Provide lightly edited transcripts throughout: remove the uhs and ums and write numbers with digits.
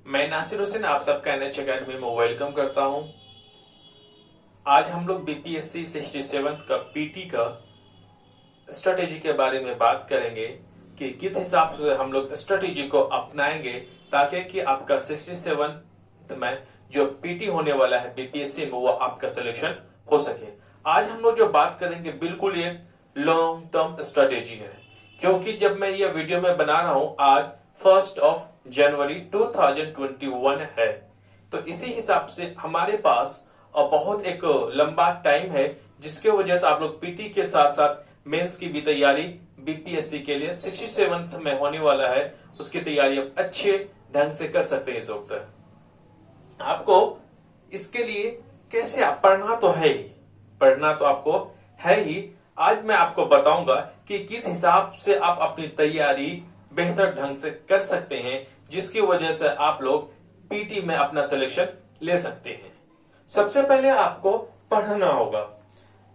मैं नासिर हुसैन आप सबका एनएच अकेडमी में वेलकम करता हूं। आज हम लोग बीपीएससी 67 का पीटी का स्ट्रेटेजी के बारे में बात करेंगे कि किस हिसाब से हम लोग स्ट्रेटेजी को अपनाएंगे ताकि कि आपका 67 में जो पीटी होने वाला है बीपीएससी में वो आपका सिलेक्शन हो सके। आज हम लोग जो बात करेंगे बिल्कुल एक लॉन्ग टर्म स्ट्रेटेजी है, क्योंकि जब मैं ये वीडियो में बना रहा हूं आज 1 जनवरी 2021 है, तो इसी हिसाब से हमारे पास बहुत एक लंबा टाइम है, जिसके वजह से आप लोग पीटी के साथ साथ मेंस की भी तैयारी बीपीएससी के लिए 67 में होने वाला है, उसकी तैयारी आप अच्छे ढंग से कर सकते हैं। इस वक्त आपको इसके लिए कैसे पढ़ना तो है ही, पढ़ना तो आपको है ही। आज मैं आपको बताऊंगा कि किस हिसाब से आप अपनी तैयारी बेहतर ढंग से कर सकते हैं, जिसकी वजह से आप लोग पीटी में अपना सिलेक्शन ले सकते हैं। सबसे पहले आपको पढ़ना होगा,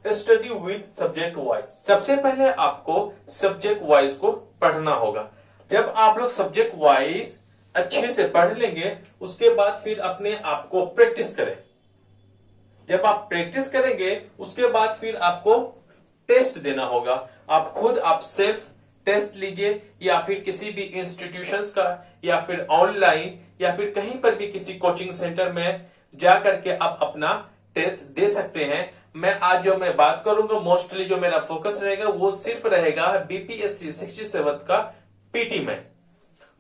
स्टडी विद सब्जेक्ट वाइज। सबसे पहले आपको सब्जेक्ट वाइज को पढ़ना होगा। जब आप लोग सब्जेक्ट वाइज अच्छे से पढ़ लेंगे, उसके बाद फिर अपने आप को प्रैक्टिस करें। जब आप प्रैक्टिस करेंगे उसके बाद फिर आपको टेस्ट देना होगा। आप खुद आप सेल्फ टेस्ट लीजिए, या फिर किसी भी इंस्टीट्यूशंस का, या फिर ऑनलाइन, या फिर कहीं पर भी किसी कोचिंग सेंटर में जा करके आप अपना टेस्ट दे सकते हैं। मैं आज जो मैं बात करूंगा, मोस्टली जो मेरा फोकस रहेगा वो सिर्फ रहेगा बीपीएससी 67 का पीटी में।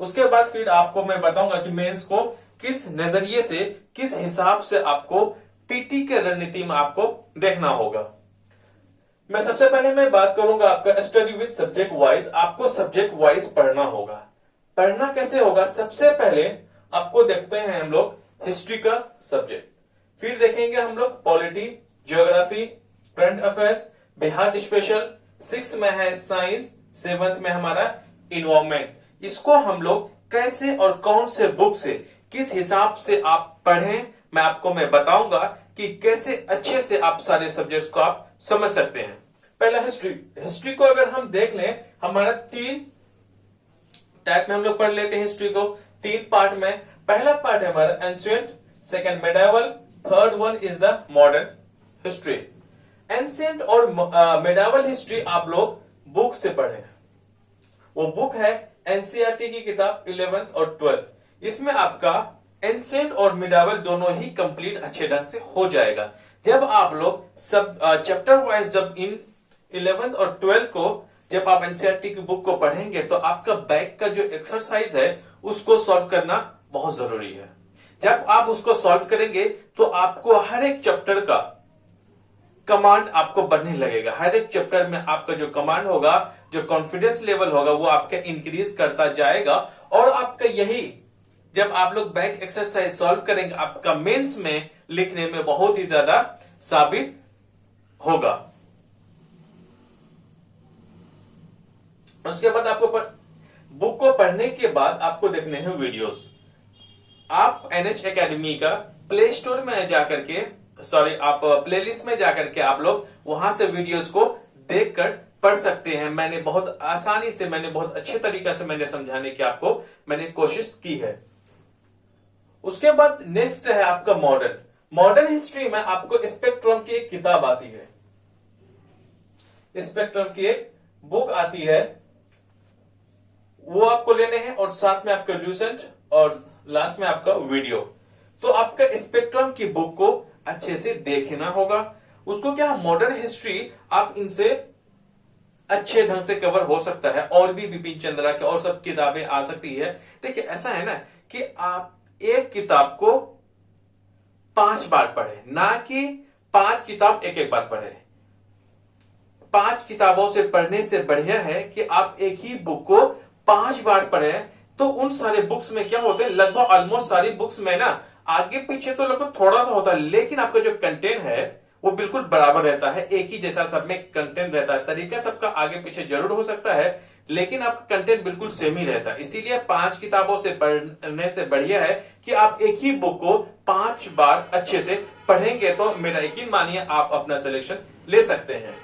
उसके बाद फिर आपको मैं बताऊंगा कि मेंस को किस नजरिए से, किस हिसाब से आपको पीटी के रणनीति में आपको देखना होगा। मैं सबसे पहले मैं बात करूंगा आपका स्टडी विद सब्जेक्ट वाइज। आपको सब्जेक्ट वाइज पढ़ना होगा। पढ़ना कैसे होगा? सबसे पहले आपको देखते हैं हम लोग हिस्ट्री का सब्जेक्ट, फिर देखेंगे हम लोग polity, geography, current affairs, Bihar special, 6 में है साइंस, 7th में हमारा इन्वायरमेंट। इसको हम लोग कैसे और कौन से बुक से किस हिसाब से आप पढ़ें, मैं बताऊंगा कि कैसे अच्छे से आप सारे सब्जेक्ट्स को आप समझ सकते हैं। पहला हिस्ट्री को अगर हम देख लें, हमारा 3 टाइप में हम लोग पढ़ लेते हैं हिस्ट्री को, 3 पार्ट में। पहला पार्ट है हमारा ancient, second medieval, third one is the modern history. Ancient और मेडाइवल हिस्ट्री आप लोग बुक से पढ़ें। वो बुक है एनसीईआरटी की किताब 11th और 12th। इसमें आपका एंशिएंट और मिडाइवल दोनों ही कंप्लीट अच्छे ढंग से हो जाएगा। जब आप लोग सब चैप्टर वाइज जब इन 11th और 12th को जब आप एनसीईआरटी की बुक को पढ़ेंगे, तो आपका बैक का जो एक्सरसाइज है उसको सॉल्व करना बहुत जरूरी है। जब आप उसको सॉल्व करेंगे तो आपको हर एक चैप्टर का कमांड आपको बढ़ने लगेगा। हर एक चैप्टर में आपका जो कमांड होगा, जो कॉन्फिडेंस लेवल होगा, वो आपका इंक्रीज करता जाएगा। और आपका यही जब आप लोग बैक एक्सरसाइज सॉल्व करेंगे, आपका मेंस में लिखने में बहुत ही ज्यादा साबित होगा। उसके बाद आपको बुक को पढ़ने के बाद आपको देखने हैं वीडियोस। आप एनएच अकेडमी का प्ले स्टोर में जाकर के, आप प्लेलिस्ट में जाकर के आप लोग वहां से वीडियोस को देखकर पढ़ सकते हैं। मैंने बहुत आसानी से, बहुत अच्छे तरीके से मैंने समझाने की आपको कोशिश की है। उसके बाद नेक्स्ट है आपका मॉडर्न हिस्ट्री में आपको स्पेक्ट्रम की एक किताब आती है, स्पेक्ट्रम की एक बुक आती है, वो आपको लेने हैं, और साथ में आपका ल्यूसेंट और लास्ट में आपका वीडियो। तो आपका स्पेक्ट्रम की बुक को अच्छे से देखना होगा। उसको क्या, मॉडर्न हिस्ट्री आप इनसे अच्छे ढंग से कवर हो सकता है। और भी बिपिन चंद्रा के और सब किताबें आ सकती है। देखिए ऐसा है ना कि आप एक किताब को 5 बार पढ़े, ना कि 5 किताब एक बार पढ़े। 5 किताबों से पढ़ने से बढ़िया है कि आप एक ही बुक को 5 बार पढ़े। तो उन सारे बुक्स में क्या होते हैं, लगभग ऑलमोस्ट सारी बुक्स में ना आगे पीछे तो लगभग थोड़ा सा होता है, लेकिन आपका जो कंटेंट है वो बिल्कुल बराबर रहता है। एक ही जैसा सब में कंटेंट रहता है। तरीका सबका आगे पीछे जरूर हो सकता है, लेकिन आपका कंटेंट बिल्कुल सेम ही रहता है। इसीलिए 5 किताबों से पढ़ने से बढ़िया है कि आप एक ही बुक को 5 बार अच्छे से पढ़ेंगे, तो मेरा यकीन मानिए आप अपना सिलेक्शन ले सकते हैं।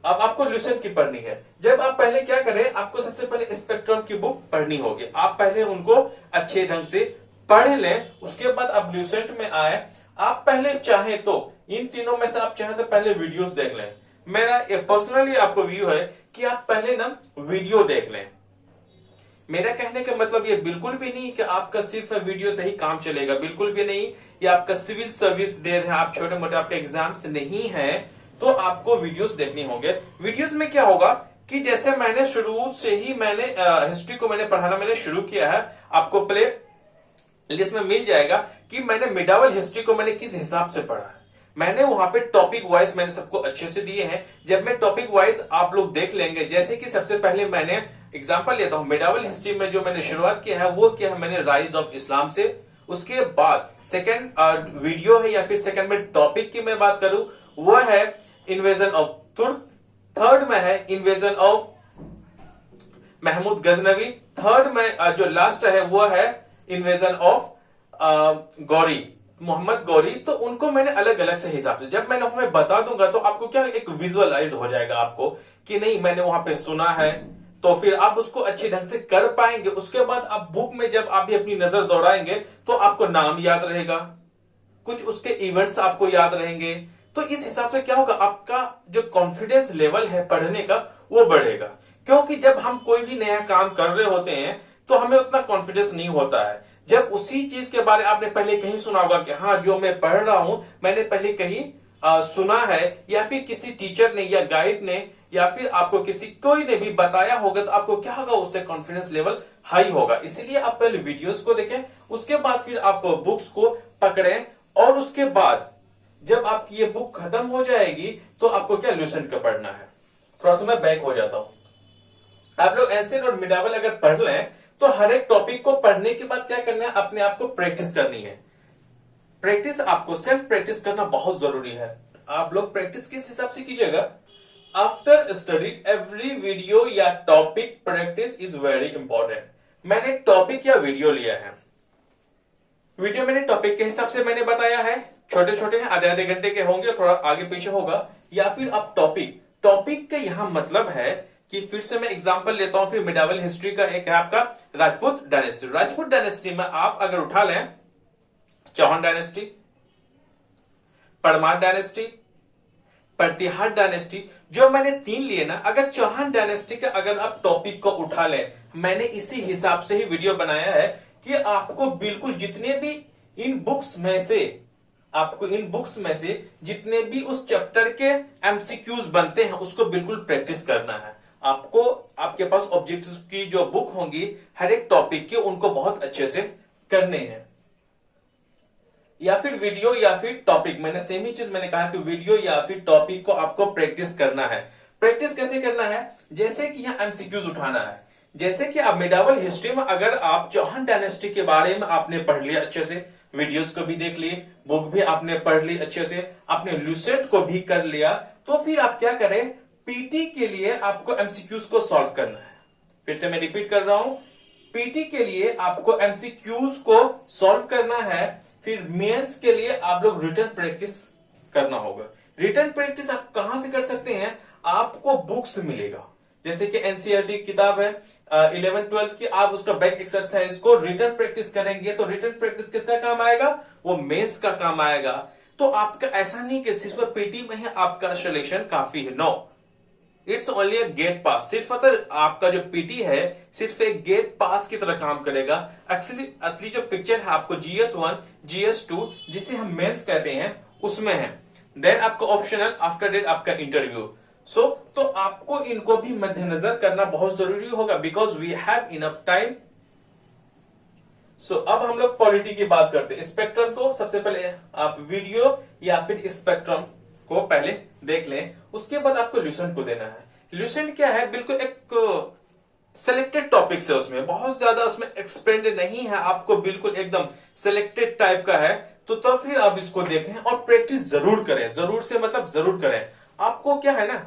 अब आपको ल्यूसेंट की पढ़नी है। जब आप पहले क्या करें, आपको सबसे पहले स्पेक्ट्रम की बुक पढ़नी होगी। आप पहले उनको अच्छे ढंग से पढ़ लें, उसके बाद आप ल्यूसेंट में आए। आप पहले चाहे तो इन तीनों में से आप चाहे तो पहले वीडियोस देख लें। मेरा पर्सनली आपको व्यू है कि आप पहले ना वीडियो देख लें। मेरा कहने का मतलब ये बिल्कुल भी नहीं कि आपका सिर्फ वीडियो से ही काम चलेगा, बिल्कुल भी नहीं। ये आपका सिविल सर्विस दे रहे हैं, आप छोटे मोटे आपके एग्जाम्स नहीं है तो आपको वीडियोस देखने होंगे। वीडियोस में क्या होगा कि जैसे मैंने शुरू से ही हिस्ट्री को मैंने पढ़ाना मैंने शुरू किया है, आपको प्ले लिस्ट में मिल जाएगा कि मैंने मिडावल हिस्ट्री को मैंने किस हिसाब से पढ़ा है। मैंने वहां पे टॉपिक वाइज मैंने सबको अच्छे से दिए हैं। जब मैं टॉपिक वाइज आप लोग देख लेंगे, जैसे कि सबसे पहले मैंने एग्जांपल लेता हूं, मिडावल हिस्ट्री में जो मैंने शुरुआत किया है वो किया है मैंने राइज ऑफ इस्लाम से। उसके बाद सेकंड वीडियो है या फिर सेकंड में टॉपिक की मैं बात करूं वो है इन्वेजन ऑफ तुर्क। थर्ड में है invasion of Mahmud Ghaznavi. Third में जो लास्ट है वो है इन्वेजन ऑफ गौरी, मोहम्मद गौरी। तो उनको मैंने अलग अलग से हिसाब से जब मैंने हमें बता दूंगा तो आपको क्या एक विजुअलाइज हो जाएगा आपको कि नहीं मैंने वहां पे सुना है, तो फिर आप उसको अच्छे ढंग से कर पाएंगे। उसके बाद आप बुक में जब आप भी अपनी नजर दौड़ाएंगे तो आपको नाम याद रहेगा, कुछ उसके इवेंट्स आपको याद रहेंगे। तो इस हिसाब से क्या होगा, आपका जो कॉन्फिडेंस लेवल है पढ़ने का वो बढ़ेगा। क्योंकि जब हम कोई भी नया काम कर रहे होते हैं तो हमें उतना कॉन्फिडेंस नहीं होता है। जब उसी चीज के बारे में आपने पहले कहीं सुना होगा कि हाँ जो मैं पढ़ रहा हूं मैंने पहले कहीं सुना है, या फिर किसी टीचर ने या गाइड ने या फिर आपको किसी कोई ने भी बताया होगा, तो आपको क्या होगा, उससे कॉन्फिडेंस लेवल हाई होगा। इसीलिए आप पहले वीडियोस को देखें, उसके बाद फिर आप बुक्स को पकड़ें, और उसके बाद जब आपकी ये बुक खत्म हो जाएगी तो आपको क्या ल्यूसेंट का पढ़ना है। थोड़ा सा मैं बैक हो जाता हूं। आप लोग एंशिएंट और मिडावल अगर पढ़ लें तो हर एक टॉपिक को पढ़ने के बाद क्या करना है, अपने आप को प्रैक्टिस करनी है। प्रैक्टिस, आपको सेल्फ प्रैक्टिस करना बहुत जरूरी है। आप लोग प्रैक्टिस किस हिसाब से कीजिएगा, आफ्टर स्टडीड एवरी वीडियो या topic practice is very important. मैंने टॉपिक या वीडियो लिया है, वीडियो मैंने टॉपिक के हिसाब से मैंने बताया है, छोटे छोटे हैं, आधे आधे घंटे के होंगे, थोड़ा आगे पीछे होगा। या फिर आप टॉपिक का यहां मतलब है कि फिर से मैं एग्जांपल लेता हूं, फिर मिडावल हिस्ट्री का एक है आपका राजपूत डायनेस्टी। राजपूत डायनेस्टी में आप अगर उठा लें चौहान डायनेस्टी, परमार डायनेस्टी, प्रतिहार डायनेस्टी, जो मैंने 3 लिए ना, अगर चौहान डायनेस्टी का अगर आप टॉपिक को उठा लें, मैंने इसी हिसाब से ही वीडियो बनाया है कि आपको बिल्कुल जितने भी इन बुक्स में से आपको इन बुक्स में से जितने भी उस चैप्टर के एमसीक्यूज बनते हैं उसको बिल्कुल प्रैक्टिस करना है। आपको आपके पास ऑब्जेक्टिव की जो बुक होंगी हर एक टॉपिक के उनको बहुत अच्छे से करने हैं। या फिर वीडियो या फिर टॉपिक, मैंने सेम ही चीज मैंने कहा कि वीडियो या फिर टॉपिक को आपको प्रैक्टिस करना है। प्रैक्टिस कैसे करना है, जैसे कि यहां एमसीक्यूज उठाना है। जैसे कि आप मिडावल हिस्ट्री में अगर आप चौहान डायनेस्टी के बारे में आपने पढ़ लिया अच्छे से, वीडियोस को भी देख लिए, बुक भी आपने पढ़ ली अच्छे से, आपने ल्यूसेंट को भी कर लिया, तो फिर आप क्या करें, पीटी के लिए आपको एमसीक्यूज को सॉल्व करना है। फिर से मैं रिपीट कर रहा हूं, पीटी के लिए आपको एमसीक्यूज को सॉल्व करना है। फिर मेंस के लिए आप लोग रिटन प्रैक्टिस करना होगा। रिटन प्रैक्टिस आप कहां से कर सकते हैं, आपको बुक्स मिलेगा, जैसे कि एनसीईआरटी किताब है 11-12 की, आप उसका बैक एक्सरसाइज को रिटन प्रैक्टिस करेंगे तो रिटन प्रैक्टिस किसका काम आएगा, वो मेंस का काम आएगा। तो आपका ऐसा नहीं कि सिर्फ पीटी में ही आपका सिलेक्शन काफी है, no, it's only a gate pass. सिर्फ अगर आपका जो पीटी है सिर्फ एक गेट पास की तरह काम करेगा। एक्चुअली असली जो पिक्चर है आपको GS1 GS2 जिसे हम मेंस कहते हैं उसमें है। देन आपको ऑप्शनल आफ्टर डेट आपका इंटरव्यू। तो आपको इनको भी मद्देनजर करना बहुत जरूरी होगा, because we have enough time. अब हम लोग पॉलिटी की बात करते हैं। स्पेक्ट्रम को सबसे पहले आप वीडियो या फिर स्पेक्ट्रम को पहले देख लें, उसके बाद आपको ल्यूसेंट को देना है। ल्यूसेंट क्या है, बिल्कुल एक सिलेक्टेड टॉपिक्स है, उसमें बहुत ज्यादा उसमें एक्सपेंड नहीं है, आपको बिल्कुल एकदम सिलेक्टेड टाइप का है। तो फिर आप इसको देखें और प्रैक्टिस जरूर करें, जरूर से मतलब जरूर करें। आपको क्या है ना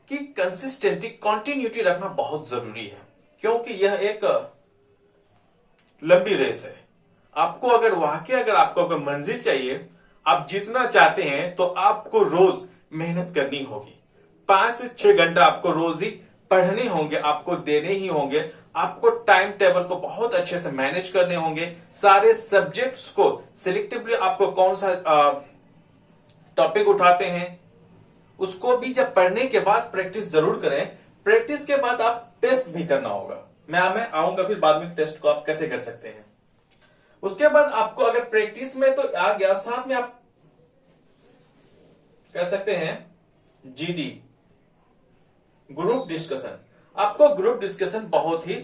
कि कंसिस्टेंटी कंटिन्यूटी रखना बहुत जरूरी है, क्योंकि यह एक लंबी रेस है। आपको अगर आपको अगर मंजिल चाहिए, आप जितना चाहते हैं तो आपको रोज मेहनत करनी होगी। 5 से 6 घंटा आपको रोज ही पढ़ने होंगे, आपको देने ही होंगे। आपको टाइम टेबल को बहुत अच्छे से मैनेज करने होंगे। सारे सब्जेक्ट्स को सिलेक्टिवली आपको कौन सा टॉपिक उठाते हैं उसको भी जब पढ़ने के बाद प्रैक्टिस जरूर करें। प्रैक्टिस के बाद आप टेस्ट भी करना होगा। मैं आऊंगा फिर बाद में टेस्ट को आप कैसे कर सकते हैं। उसके बाद आपको अगर प्रैक्टिस में तो आ गया, साथ में आप कर सकते हैं जीडी, ग्रुप डिस्कशन। आपको ग्रुप डिस्कशन बहुत ही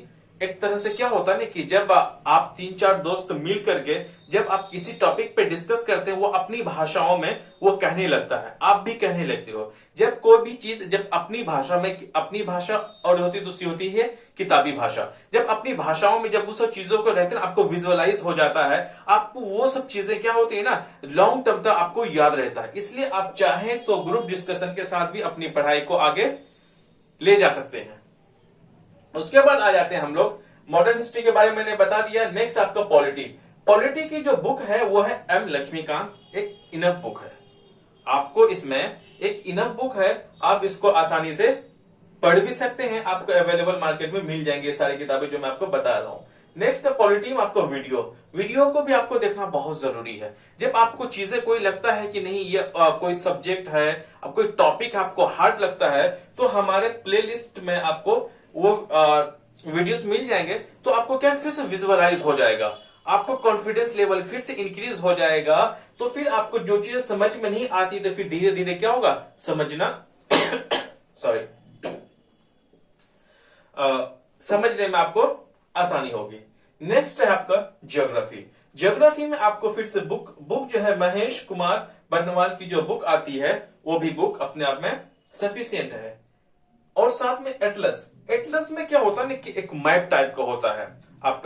एक तरह से क्या होता है ना कि जब आप 3-4 दोस्त मिल करके जब आप किसी टॉपिक पे डिस्कस करते हैं, वो अपनी भाषाओं में वो कहने लगता है, आप भी कहने लगते हो। जब कोई भी चीज जब अपनी भाषा में, अपनी भाषा और होती दूसरी होती है किताबी भाषा, जब अपनी भाषाओं में जब वो सब चीजों को रहते हैं आपको विजुअलाइज हो जाता है, आपको वो सब चीजें क्या होती है ना लॉन्ग टर्म तक आपको याद रहता है। इसलिए आप चाहें तो ग्रुप डिस्कशन के साथ भी अपनी पढ़ाई को आगे ले जा सकते हैं। उसके बाद आ जाते हैं हम लोग मॉडर्न हिस्ट्री के बारे में मैंने बता दिया। नेक्स्ट आपका पॉलिटी। पॉलिटी की जो बुक है वो है एम लक्ष्मीकांत, एक इनफ बुक है। आपको इसमें एक इनफ बुक है, आप इसको आसानी से पढ़ भी सकते हैं, आपको अवेलेबल मार्केट में मिल जाएंगे सारी किताबें जो मैं आपको बता रहा हूं। नेक्स्ट पॉलिटी में आपको वीडियो को भी आपको देखना बहुत जरूरी है। जब आपको चीजें कोई लगता है कि नहीं ये कोई सब्जेक्ट है, अब कोई टॉपिक आपको हार्ड लगता है, तो हमारे प्लेलिस्ट में आपको वो वीडियोस मिल जाएंगे। तो आपको क्या फिर से विजुअलाइज हो जाएगा, आपको कॉन्फिडेंस लेवल फिर से इंक्रीज हो जाएगा। तो फिर आपको जो चीजें समझ में नहीं आती तो फिर धीरे धीरे क्या होगा समझना सॉरी समझने में आपको आसानी होगी। नेक्स्ट है आपका ज्योग्राफी। ज्योग्राफी में आपको फिर से बुक जो है महेश कुमार बर्नवाल की जो बुक आती है वो भी बुक अपने आप में सफिशियंट है। और साथ में एटलस में क्या होता है ना कि एक मैप टाइप का होता है। आप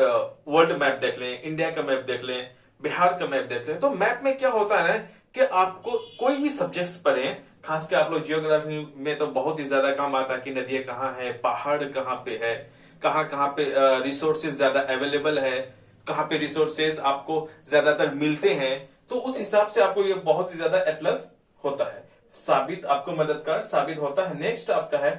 वर्ल्ड मैप देख लें, इंडिया का मैप देख लें, बिहार का मैप देख लें, तो मैप में क्या होता है ना कि आपको कोई भी सब्जेक्ट्स पढ़ें, खासकर आप लोग ज्योग्राफी में तो बहुत ही ज्यादा काम आता है कि नदियां कहाँ है, पहाड़ कहाँ पे है, कहाँ कहाँ पे रिसोर्सेज ज्यादा अवेलेबल है, कहाँ पे रिसोर्सेज आपको ज्यादातर मिलते हैं। तो उस हिसाब से आपको ये बहुत ही ज्यादा एटलस होता है, आपको मददगार साबित होता है। नेक्स्ट आपका है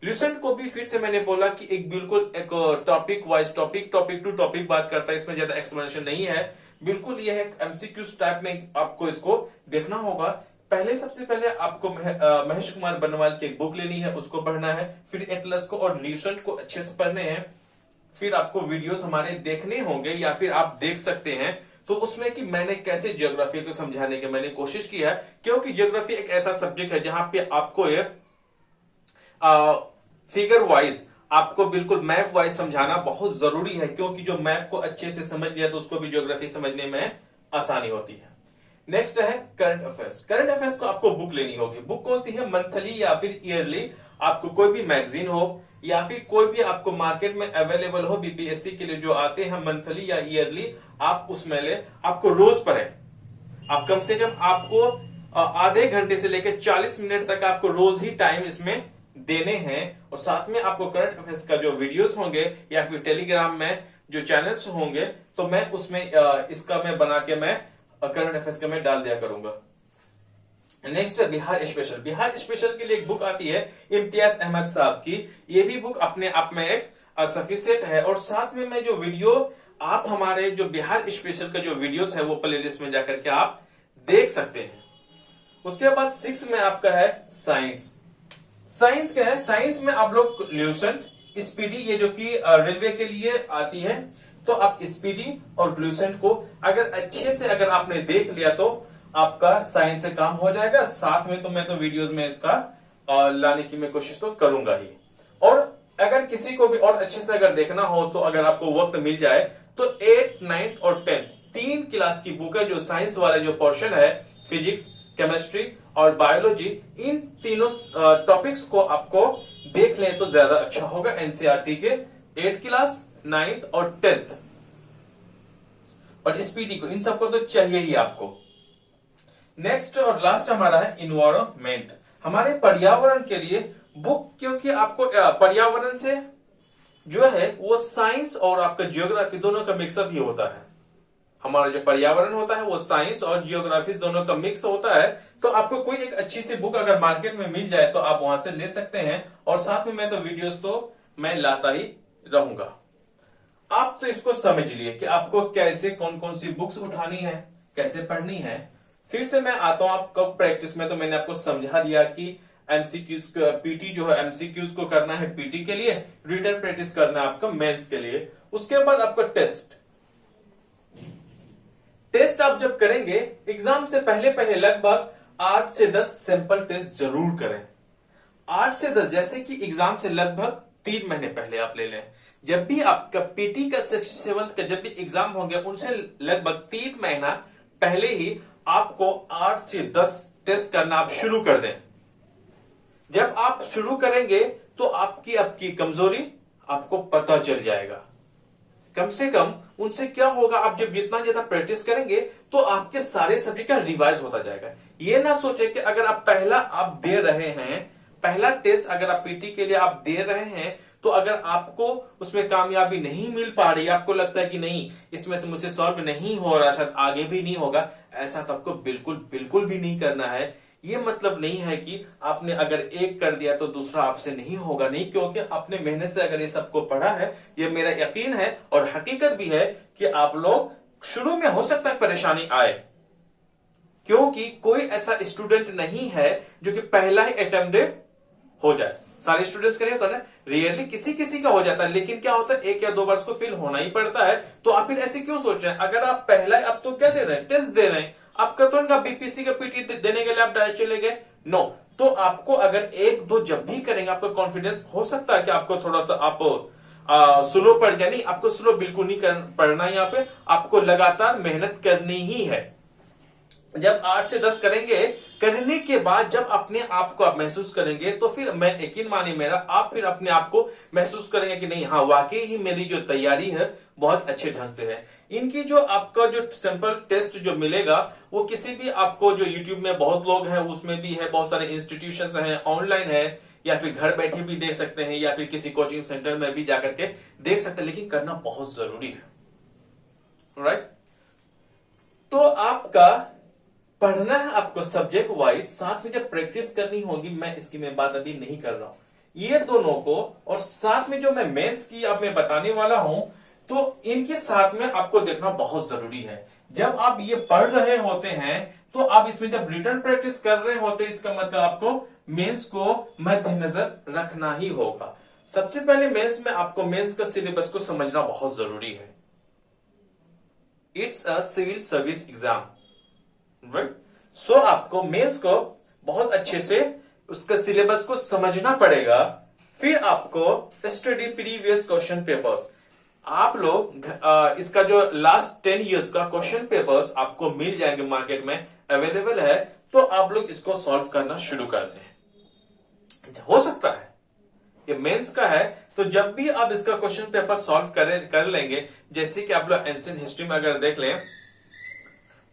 ल्यूसेंट को भी फिर से मैंने बोला कि एक बिल्कुल एक topic wise topic to topic बात करता है, इसमें ज्यादा एक्सप्लेनेशन नहीं है, बिल्कुल यह एक एमसीक्यूज टाइप में आपको इसको देखना होगा। सबसे पहले आपको महेश कुमार बर्नवाल की एक बुक लेनी है, उसको पढ़ना है, फिर एटलस को और ल्यूसेंट को अच्छे से पढ़ने हैं। फिर आपको वीडियोस हमारे देखने होंगे या फिर आप देख सकते हैं तो उसमें कि मैंने कैसे ज्योग्राफी को समझाने की मैंने कोशिश की है, क्योंकि ज्योग्राफी एक ऐसा सब्जेक्ट है जहां पे आपको ये फिगर वाइज आपको बिल्कुल मैप वाइज समझाना बहुत जरूरी है, क्योंकि जो मैप को अच्छे से समझ लिया तो उसको भी ज्योग्राफी समझने में आसानी होती है। नेक्स्ट है करंट अफेयर्स को आपको बुक लेनी होगी। बुक कौन सी है, मंथली या फिर ईयरली, आपको कोई भी मैगजीन हो या फिर कोई भी आपको मार्केट में अवेलेबल हो, बीपीएससी के लिए जो आते हैं मंथली या ईयरली, आप उसमें ले, आपको रोज पढ़े। आप कम से कम आपको आधे घंटे से लेकर 40 मिनट तक आपको रोज ही टाइम इसमें देने हैं। और साथ में आपको करंट अफेयर्स का जो वीडियोस होंगे या फिर टेलीग्राम में जो चैनल्स होंगे, तो मैं उसमें इसका मैं बना के मैं करंट अफेयर्स का मैं डाल दिया करूंगा। नेक्स्ट है बिहार स्पेशल के लिए एक बुक आती है इम्तियाज अहमद साहब की। ये भी बुक अपने आप में एक सफिशिएंट है। और साथ में मैं जो वीडियो आप हमारे जो बिहार स्पेशल का जो वीडियोस है वो प्लेलिस्ट में जाकर के आप देख सकते हैं। उसके बाद 6 में आपका है साइंस क्या है, साइंस में आप लोग ल्यूसेंट, स्पीडी, ये जो कि रेलवे के लिए आती है, तो आप स्पीडी और ल्यूसेंट को अगर अच्छे से अगर आपने देख लिया तो आपका साइंस से काम हो जाएगा। साथ में तो मैं तो वीडियोस में इसका लाने की मैं कोशिश तो करूंगा ही। और अगर किसी को भी और अच्छे से अगर देखना हो तो अगर आपको वक्त मिल जाए तो 8th, 9th और 10th 3 क्लास की बुक है जो साइंस वाला जो पोर्शन है, फिजिक्स, केमिस्ट्री और बायोलॉजी, इन तीनों टॉपिक्स को आपको देख लें तो ज्यादा अच्छा होगा। एनसीईआरटी के 8th क्लास, 9th और 10th और स्पीडी को, इन सबको तो चाहिए ही आपको। नेक्स्ट और लास्ट हमारा है इन्वायरमेंट, हमारे पर्यावरण के लिए बुक, क्योंकि आपको पर्यावरण से जो है वो साइंस और आपका ज्योग्राफी दोनों का मिक्सअप ही होता है। हमारा जो पर्यावरण होता है वो साइंस और जियोग्राफी दोनों का मिक्स होता है। तो आपको कोई एक अच्छी सी बुक अगर मार्केट में मिल जाए तो आप वहां से ले सकते हैं, और साथ में मैं तो वीडियोस तो मैं लाता ही रहूंगा। आप तो इसको समझ लिए कि आपको कैसे कौन कौन सी बुक्स उठानी है, कैसे पढ़नी है। फिर से मैं आता हूं आपको प्रैक्टिस में। तो मैंने आपको समझा दिया कि एमसीक्यूज पीटी जो है एमसीक्यूज को करना है पीटी के लिए, रिटन प्रैक्टिस करना है आपका मेंस के लिए। उसके बाद आपका टेस्ट आप जब करेंगे एग्जाम से पहले पहले लगभग 8 से 10 सैंपल टेस्ट जरूर करें। 8 से 10 जैसे कि एग्जाम से लगभग 3 महीने पहले आप ले लें। जब भी आपका पीटी का 67th का जब भी एग्जाम होंगे उनसे लगभग 3 महीना पहले ही आपको 8 से 10 टेस्ट करना आप शुरू कर दें। जब आप शुरू करेंगे तो आपकी कमजोरी आपको पता चल जाएगा। कम से कम उनसे क्या होगा, आप जब जितना ज्यादा प्रैक्टिस करेंगे तो आपके सारे सब्जेक्ट का रिवाइज होता जाएगा। ये ना सोचे कि अगर आप दे रहे हैं, पहला टेस्ट अगर आप पीटी के लिए आप दे रहे हैं, तो अगर आपको उसमें कामयाबी नहीं मिल पा रही, आपको लगता है कि नहीं इसमें से मुझसे सॉल्व नहीं हो रहा, शायद आगे भी नहीं होगा, ऐसा तो आपको बिल्कुल बिल्कुल भी नहीं करना है। ये मतलब नहीं है कि आपने अगर एक कर दिया तो दूसरा आपसे नहीं होगा, नहीं, क्योंकि आपने मेहनत से अगर ये सबको पढ़ा है, ये मेरा यकीन है और हकीकत भी है कि आप लोग शुरू में हो सकता है परेशानी आए, क्योंकि कोई ऐसा स्टूडेंट नहीं है जो कि पहला ही अटेम्प्ट दे हो जाए। सारे स्टूडेंट्स का नहीं होता ना, रियरली किसी किसी का हो जाता है, लेकिन क्या होता है 1 या 2 बार को फेल होना ही पड़ता है। तो आप फिर ऐसे क्यों सोच रहे हैं? अगर आप पहला अब तो क्या दे रहे हैं, टेस्ट दे रहे हैं, आपका तो उनका बीपीसी का पीटी देने के लिए आप डायरेक्ट चले गए, नो। तो आपको अगर 1-2 जब भी करेंगे आपका कॉन्फिडेंस हो सकता है कि आपको थोड़ा सा आप स्लो पड़ जाए, नहीं आपको स्लो बिल्कुल नहीं पढ़ना, यहाँ पे आपको लगातार मेहनत करनी ही है। जब 8 से 10 करेंगे, करने के बाद जब अपने आप को आप महसूस करेंगे तो फिर मैं यकीन मानिए मेरा, आप फिर अपने आप को महसूस करेंगे कि नहीं, हाँ वाकई ही मेरी जो तैयारी है बहुत अच्छे ढंग से है। इनकी जो आपका जो सैंपल टेस्ट जो मिलेगा वो किसी भी आपको जो यूट्यूब में बहुत लोग हैं उसमें भी है, बहुत सारे इंस्टीट्यूशंस हैं, ऑनलाइन है, या फिर घर बैठे भी देख सकते हैं, या फिर किसी कोचिंग सेंटर में भी जाकर के देख सकते हैं, लेकिन करना बहुत जरूरी है, राइट। तो आपका पढ़ना है आपको सब्जेक्ट वाइज, साथ में जब प्रैक्टिस करनी होगी, मैं इसकी मैं बात अभी नहीं कर रहा हूं, ये दोनों को, और साथ में जो मैं मेंस की अब मैं बताने वाला हूं, तो इनके साथ में आपको देखना बहुत जरूरी है। जब आप ये पढ़ रहे होते हैं तो आप इसमें जब रिटन प्रैक्टिस कर रहे होते हैं, इसका मतलब आपको मेंस को मद्देनजर रखना ही होगा। सबसे पहले मेंस में आपको मेंस का सिलेबस को समझना बहुत जरूरी है। It's a civil service exam, right. So आपको मेंस को बहुत अच्छे से उसका सिलेबस को समझना पड़ेगा। फिर आपको स्टडी प्रीवियस क्वेश्चन पेपर्स, आप लोग इसका जो लास्ट 10 इयर्स का क्वेश्चन पेपर्स आपको मिल जाएंगे, मार्केट में अवेलेबल है, तो आप लोग इसको सॉल्व करना शुरू कर दें। हो सकता है ये मेंस का है, तो जब भी आप इसका क्वेश्चन पेपर सॉल्व कर लेंगे, जैसे कि आप लोग एंशिएंट हिस्ट्री में अगर देख लें,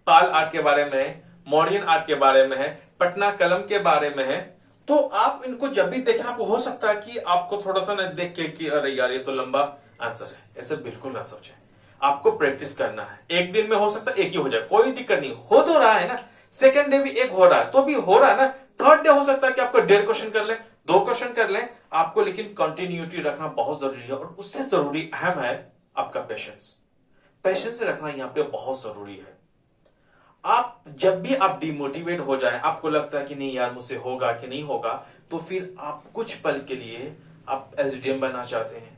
पाल आर्ट के बारे में है, मॉडर्न आर्ट के बारे में है, पटना कलम के बारे में है, तो आप इनको जब भी देखें, आपको हो सकता है कि आपको थोड़ा सा ना देख के कि अरे यार ये तो लंबा आंसर है, ऐसे बिल्कुल ना सोचें। आपको प्रैक्टिस करना है, एक दिन में हो सकता है एक ही हो जाए, कोई दिक्कत नहीं, हो तो रहा है ना, सेकंड डे भी एक हो रहा है तो भी हो रहा है ना, थर्ड डे हो सकता है कि आपको 1.5 क्वेश्चन कर ले, 2 क्वेश्चन कर ले, आपको लेकिन कंटिन्यूटी रखना बहुत जरूरी है। और उससे जरूरी अहम है आपका पेशेंस रखना यहाँ पे बहुत जरूरी है। आप जब भी आप डिमोटिवेट हो जाए, आपको लगता है कि नहीं यार मुझसे होगा कि नहीं होगा, तो फिर आप कुछ पल के लिए आप एसडीएम बनना चाहते हैं,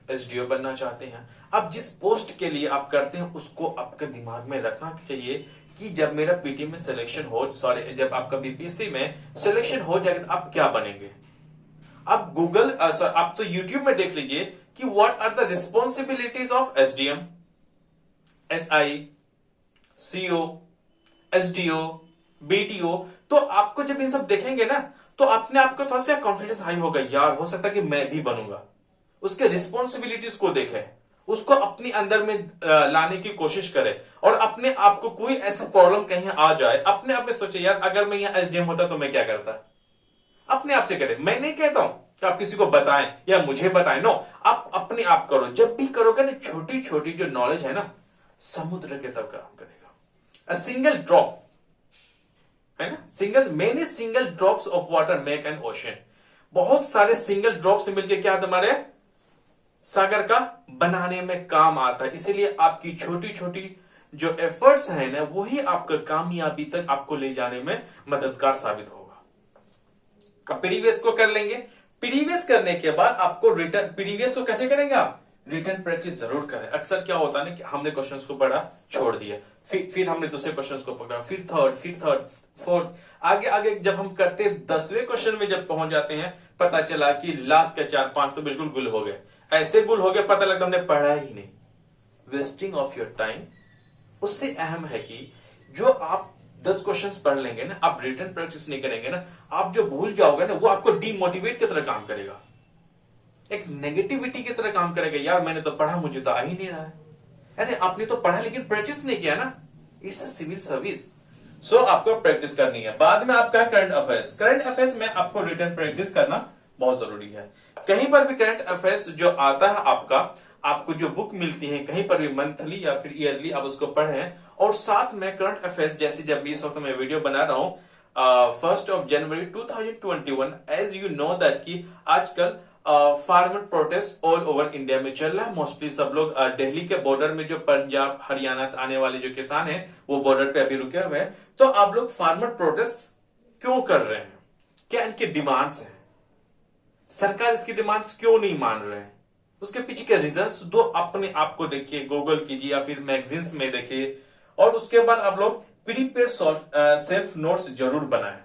एसडीओ बनना चाहते हैं, आप जिस पोस्ट के लिए आप करते हैं उसको आपके दिमाग में रखना चाहिए कि जब मेरा पीटी में सिलेक्शन हो, जब आपका बीपीएससी में सिलेक्शन हो जाएगा तो आप क्या बनेंगे। आप गूगल आप तो यूट्यूब में देख लीजिए कि what are the responsibilities of SDM, SI, CO, SDO, BTO. तो आपको जब इन सब देखेंगे ना, तो अपने आप को थोड़ा सा कॉन्फिडेंस हाई होगा, यार हो सकता है कि मैं भी बनूंगा। उसके रिस्पॉन्सिबिलिटीज को देखें, उसको अपने अंदर में लाने की कोशिश करें, और अपने आप को कोई ऐसा प्रॉब्लम कहीं आ जाए, अपने आप में सोचे यार अगर मैं यहाँ एसडीएम होता तो मैं क्या करता। अपने आप से करें, मैं नहीं कहता हूं कि आप किसी को बताएं या मुझे बताएं, नो, आप अपने आप करो। जब भी करोगे ना, छोटी छोटी जो नॉलेज है ना, समुद्र के तब काम करेगा। अ सिंगल ड्रॉप, है ना, many single drops of water make an ocean. बहुत सारे सिंगल ड्रॉप से मिलकर क्या हमारे सागर का बनाने में काम आता है। इसीलिए आपकी छोटी छोटी जो एफर्ट्स है ना, वही आपका कामयाबी तक आपको ले जाने में मददगार साबित होगा। अब प्रीवियस को कर लेंगे। प्रीवियस करने के बाद आपको रिटर्न, प्रीवियस को कैसे करेंगे आप, रिटर्न प्रैक्टिस जरूर करें। अक्सर क्या होता है ना कि हमने क्वेश्चंस को पढ़ा, छोड़ दिया, फिर हमने दूसरे क्वेश्चंस को पकड़ा, फिर थर्ड, फोर्थ, आगे आगे जब हम करते 10वें क्वेश्चन में जब पहुंच जाते हैं, पता चला कि लास्ट के 4-5 तो बिल्कुल गुल हो गए। ऐसे गुल हो गए, पता लगता हमने पढ़ा ही नहीं। Wasting of your time. उससे अहम है कि जो आप 10 क्वेश्चंस पढ़ लेंगे ना, आप रिटर्न प्रैक्टिस नहीं करेंगे ना, आप जो भूल जाओगे ना, वो आपको डीमोटिवेट की तरह काम करेगा, एक नेगेटिविटी की तरह काम करेगा। यार मैंने तो पढ़ा, मुझे तो आ ही नहीं रहा है। अरे आपने तो पढ़ा लेकिन प्रैक्टिस नहीं किया ना। It's a civil service. So आपको प्रैक्टिस करनी है। बाद में आपका करंट अफेयर्स। करंट अफेयर्स में आपको रिटर्न प्रैक्टिस करना बहुत जरूरी है। कहीं पर भी करंट अफेयर्स जो आता है आपको जो बुक मिलती है, कहीं पर भी मंथली या फिर ईयरली, आप उसको पढ़ें। और साथ में करंट अफेयर्स, जैसे जब इस वक्त मैं वीडियो बना रहा हूं 1 जनवरी 2021, एज यू नो दैट कि आजकल farmer protest all over India में चल रहा है। मोस्टली सब लोग दिल्ली के बॉर्डर में, जो पंजाब हरियाणा से आने वाले जो किसान हैं, वो बॉर्डर पे अभी रुके हुए हैं। तो आप लोग फार्मर प्रोटेस्ट क्यों कर रहे हैं, क्या इनकी डिमांड्स हैं, सरकार इसकी डिमांड्स क्यों नहीं मान रहे हैं, उसके पीछे के रीजंस दो अपने आप को देखिए, गूगल कीजिए या फिर मैगजीन्स में देखिए। और उसके बाद आप लोग प्रीपेयर सेल्फ नोट्स जरूर बनाएं।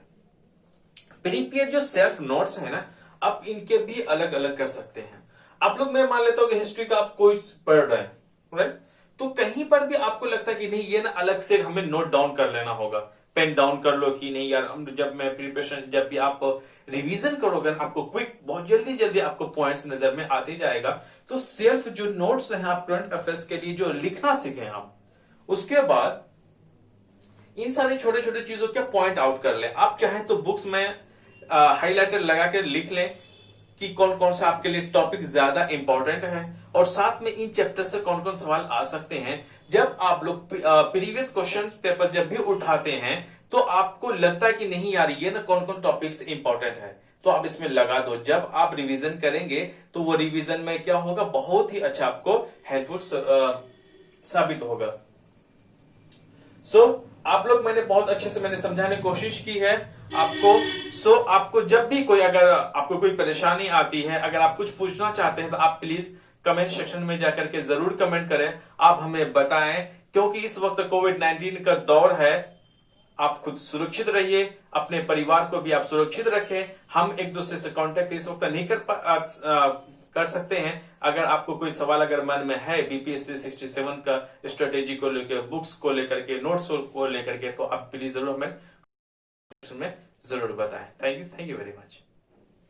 प्रीपेयर जो सेल्फ नोट्स है ना, आप इनके भी अलग अलग कर सकते हैं। आप लोग, मैं मान लेता हूं कि हिस्ट्री का आप कोई पढ़ रहे हैं, राइट, तो कहीं पर भी आपको लगता है कि नहीं ये ना अलग से हमें नोट डाउन कर लेना होगा, पेन डाउन कर लो कि नहीं यार, जब मैं प्रिपरेशन, जब भी आप रिवीजन करोगे आपको क्विक, बहुत जल्दी जल्दी आपको पॉइंट्स नजर में आते जाएगा। तो सेल्फ जो नोट्स हैं आप करंट अफेयर्स के लिए जो लिखना सीखें आप, उसके बाद इन सारी छोटे छोटे चीजों के पॉइंट आउट कर ले। आप चाहें तो बुक्स में हाईलाइटर लगा के लिख लें कि कौन कौन सा आपके लिए टॉपिक ज्यादा इंपॉर्टेंट है, और साथ में इन चैप्टर से कौन कौन सवाल आ सकते हैं। जब आप लोग प्रीवियस क्वेश्चन पेपर जब भी उठाते हैं, तो आपको लगता है कि नहीं यार ये ना कौन कौन टॉपिक्स इंपॉर्टेंट है, तो आप इसमें लगा दो। जब आप रिवीजन करेंगे तो वो रिवीजन में क्या होगा, बहुत ही अच्छा आपको हेल्पफुल साबित होगा। आप लोग, मैंने बहुत अच्छे से मैंने समझाने की कोशिश की है आपको। आपको जब भी कोई, अगर आपको कोई परेशानी आती है, अगर आप कुछ पूछना चाहते हैं, तो आप प्लीज कमेंट सेक्शन में जाकर के जरूर कमेंट करें, आप हमें बताएं। क्योंकि इस वक्त कोविड-19 का दौर है, आप खुद सुरक्षित रहिए, अपने परिवार को भी आप सुरक्षित रखें। हम एक दूसरे से कांटेक्ट इस वक्त नहीं कर सकते हैं। अगर आपको कोई सवाल अगर मन में है बीपीएससी 67 का स्ट्रेटेजी को लेकर, बुक्स को लेकर के, नोट्स को लेकर के, तो आप प्लीज जरूर हमें जरूर बताएं। Thank you very much.